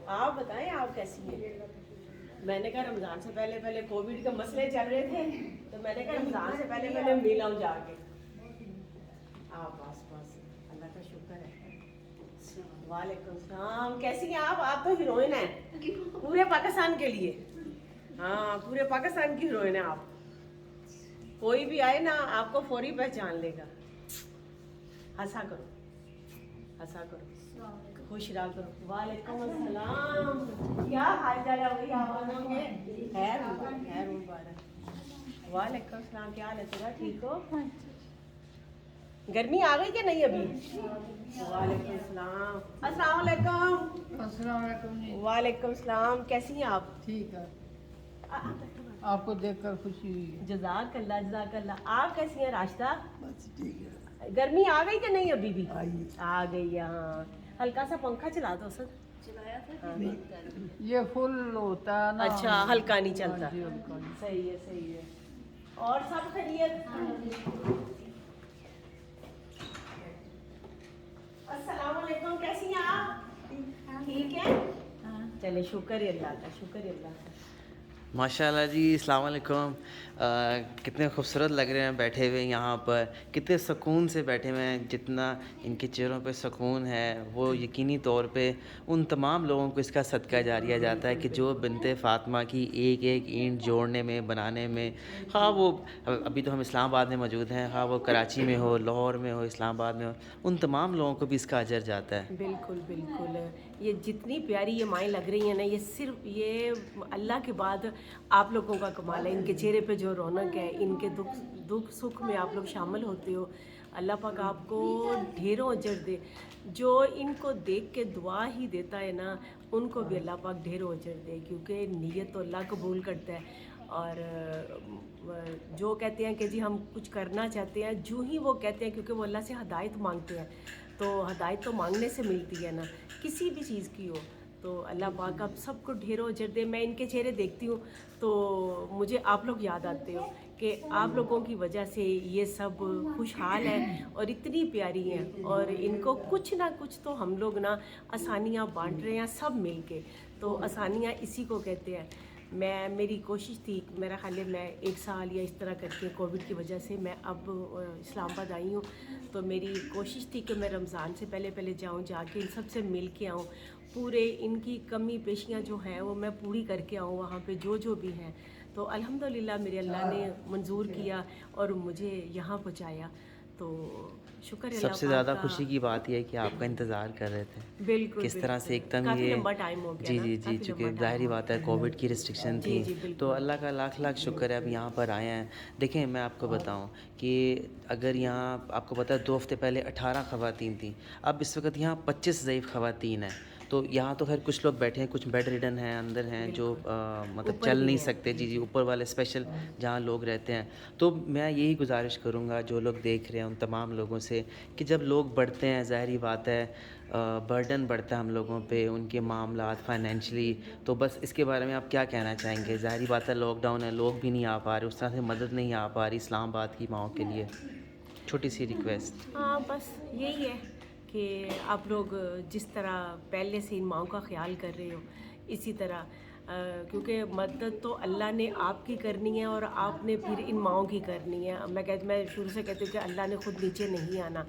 آپ بتائیں آپ کیسی ہیں؟ میں نے کہا رمضان سے پہلے پہلے کووڈ کے مسئلے چل رہے تھے تو میں نے کہا رمضان سے پہلے پہلے ملا ہوں جا کے. آپ بس بس اللہ کا شکر ہے. وعلیکم السلام. کیسی ہیں آپ تو ہیروئن ہیں پورے پاکستان کے لیے. ہاں پورے پاکستان کی ہیروئن ہیں آپ. کوئی بھی آئے نا آپ کو فوری پہچان لے گا. ہنسا کرو ہنسا کرو خوش رہا کرو. وعلیکم السلام. کیا حال چال ہے بھائی آپ لوگوں کے؟ خیر مبارک. وعلیکم السلام. کیا حال ہے تیرا؟ ٹھیک ہو؟ گرمی آ گئی کہ نہیں ابھی؟ وعلیکم السلام. السلام علیکم. السلام علیکم جی. وعلیکم السلام. کیسی ہیں آپ؟ ٹھیک ہے. آپ کو دیکھ کر خوشی ہوئی. جزاک اللہ جزاک اللہ. آپ کیسی ہیں راشدہ؟ بس ٹھیک ہے. گرمی آ گئی کہ نہیں ابھی بھی؟ آئیے. آ گئی ہے. ہاں ہلکا سا پنکھا چلا دو سر. چلایا تھا یہ فل ہوتا ہے نا. اچھا ہلکا نہیں چلتا. جی ہلکا نہیں. صحیح ہے صحیح ہے. اور سب خیریت؟ السلام علیکم. کیسی ہیں آپ؟ ٹھیک ہے. چلے شکر ہے اللہ کا شکر ہے اللہ کا. ماشاء اللہ جی. السلام علیکم. کتنے خوبصورت لگ رہے ہیں بیٹھے ہوئے یہاں پر, کتنے سکون سے بیٹھے ہوئے ہیں. جتنا ان کے چہروں پہ سکون ہے وہ یقینی طور پہ ان تمام لوگوں کو اس کا صدقہ جاریہ جاتا ہے کہ جو بنت فاطمہ کی ایک ایک اینٹ جوڑنے میں بنانے میں, ہاں وہ ابھی تو ہم اسلام آباد میں موجود ہیں, ہاں وہ کراچی میں ہو, لاہور میں ہو, اسلام آباد میں ہو, ان تمام لوگوں کو بھی اس کا اجر جاتا ہے. بالکل بالکل. یہ جتنی پیاری یہ مائیں لگ رہی ہیں نا, یہ صرف یہ اللہ کے بعد آپ لوگوں کا کمال ہے. ان کے چہرے پہ جو رونق ہے, ان کے دکھ سکھ میں آپ لوگ شامل ہوتے ہو. اللہ پاک آپ کو ڈھیروں اجر دے. جو ان کو دیکھ کے دعا ہی دیتا ہے نا, ان کو بھی اللہ پاک ڈھیروں اجر دے, کیونکہ نیت تو اللہ قبول کرتا ہے. اور جو کہتے ہیں کہ جی ہم کچھ کرنا چاہتے ہیں, جو ہی وہ کہتے ہیں, کیونکہ وہ اللہ سے ہدایت مانگتے ہیں, تو ہدایت تو مانگنے سے ملتی ہے نا, کسی بھی چیز کی ہو. تو اللہ پاک آپ سب کو ڈھیروں اجر دے. میں ان کے چہرے دیکھتی ہوں تو مجھے آپ لوگ یاد آتے ہو کہ آپ لوگوں کی وجہ سے یہ سب خوشحال ہے اور اتنی پیاری ہیں, اور ان کو کچھ نہ کچھ تو ہم لوگ نا آسانیاں بانٹ رہے ہیں سب مل کے. تو آسانیاں اسی کو کہتے ہیں. میری کوشش تھی, میرا خیال ہے میں 1 سال یا اس طرح کر کے کووڈ کی وجہ سے میں اب اسلام آباد آئی ہوں, تو میری کوشش تھی کہ میں رمضان سے پہلے پہلے جاؤں, جا کے ان سب سے مل کے آؤں, پورے ان کی کمی پیشیاں جو ہیں وہ میں پوری کر کے آؤں وہاں پہ جو بھی ہیں. تو الحمدللہ میرے اللہ نے منظور کیا اور مجھے یہاں پہنچایا. تو شکر ہے اللہ سب سے پاک زیادہ کا. خوشی کی بات یہ ہے کہ آپ کا انتظار کر رہے تھے. بالکل کس طرح سے ایک دم کافی یہ لمبا ٹائم ہو گیا جی نا, جی جی کافی چونکہ لمبا ظاہری ٹائم ہو بات ہے کووڈ کی ریسٹرکشن جی تھی, بالکل. تو اللہ کا لاکھ لاکھ شکر ہے اب یہاں پر آئے ہیں. دیکھیں میں آپ کو بتاؤں کہ اگر یہاں آپ کو پتہ ہے 2 ہفتے پہلے 18 خواتین تھیں, اب اس وقت یہاں 25 ضعیف خواتین ہیں. تو یہاں تو خیر کچھ لوگ بیٹھے ہیں, کچھ بیڈ ریڈن ہیں اندر ہیں جو مطلب اوپر چل بھی نہیں ہیں. سکتے. جی جی اوپر والے اسپیشل جہاں لوگ رہتے ہیں. تو میں یہی گزارش کروں گا جو لوگ دیکھ رہے ہیں ان تمام لوگوں سے کہ جب لوگ بڑھتے ہیں, ظاہری بات ہے برڈن بڑھتا ہے ہم لوگوں پہ, ان کے معاملات فائنینشلی. تو بس اس کے بارے میں آپ کیا کہنا چاہیں گے؟ ظاہری بات ہے لاک ڈاؤن ہے, لوگ بھی نہیں آ پا رہے, اس طرح سے مدد نہیں آ پا رہی اسلام آباد کی ماؤں کے لیے. چھوٹی سی ریکویسٹ. ہاں بس یہی ہے کہ آپ لوگ جس طرح پہلے سے ان ماؤں کا خیال کر رہے ہو اسی طرح, کیونکہ مدد تو اللہ نے آپ کی کرنی ہے اور آپ نے پھر ان ماؤں کی کرنی ہے. میں شروع سے کہتی ہوں کہ اللہ نے خود نیچے نہیں آنا.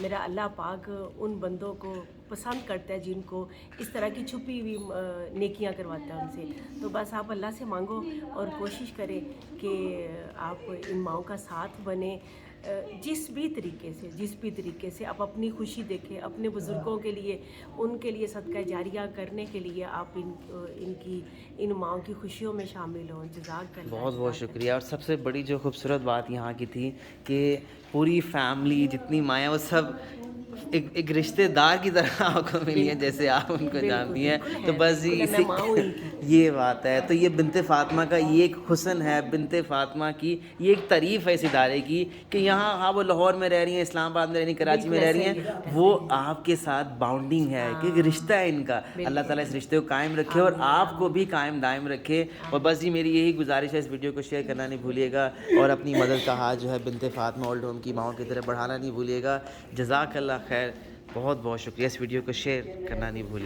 میرا اللہ پاک ان بندوں کو پسند کرتا ہے جن کو اس طرح کی چھپی ہوئی نیکیاں کرواتا ہے ان سے. تو بس آپ اللہ سے مانگو اور کوشش کریں کہ آپ ان ماؤں کا ساتھ بنیں, جس بھی طریقے سے آپ اپنی خوشی دیکھیں, اپنے بزرگوں کے لیے, ان کے لیے صدقہ جاریہ کرنے کے لیے آپ ان ماؤں کی خوشیوں میں شامل ہوں. جزاک اللہ. بہت بہت شکریہ. اور سب سے بڑی جو خوبصورت بات یہاں کی تھی کہ پوری فیملی جتنی مائیں وہ سب ایک رشتہ دار کی طرح آپ کو ملی ہیں, جیسے آپ ان کو جانتی ہیں. تو بس میں ماں ہوں ان کی. یہ بات ہے. تو یہ بنت فاطمہ کا یہ ایک حسن ہے, بنت فاطمہ کی یہ ایک تعریف ہے اس ادارے کی کہ یہاں ہاں وہ لاہور میں رہ رہی ہیں, اسلام آباد میں رہ رہی ہیں, کراچی میں رہ رہی ہیں, وہ آپ کے ساتھ باؤنڈنگ ہے کہ ایک رشتہ ہے ان کا. اللہ تعالیٰ اس رشتے کو قائم رکھے اور آپ کو بھی قائم دائم رکھے. اور بس جی میری یہی گزارش ہے, اس ویڈیو کو شیئر کرنا نہیں بھولیے گا اور اپنی مدد کا ہاتھ جو ہے بنت فاطمہ اولڈ ہوم کی ماؤں کی طرف بڑھانا نہیں بھولیے گا. جزاک اللہ خیر. بہت بہت شکریہ. اس ویڈیو کو شیئر کرنا نہیں بھولیے.